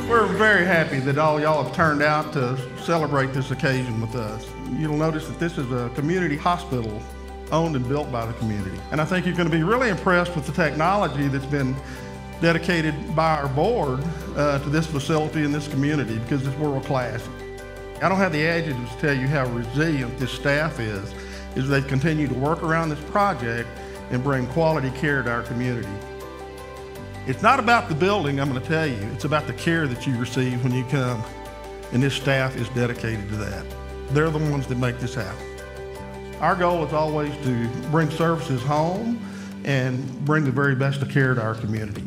We're very happy that all y'all have turned out to celebrate this occasion with us. You'll notice that this is a community hospital owned and built by the community. And I think you're going to be really impressed with the technology that's been dedicated by our board to this facility and this community, because it's world class. I don't have the adjectives to tell you how resilient this staff is they've continued to work around this project and bring quality care to our community. It's not about the building, I'm going to tell you, it's about the care that you receive when you come, and this staff is dedicated to that. They're the ones that make this happen. Our goal is always to bring services home and bring the very best of care to our community.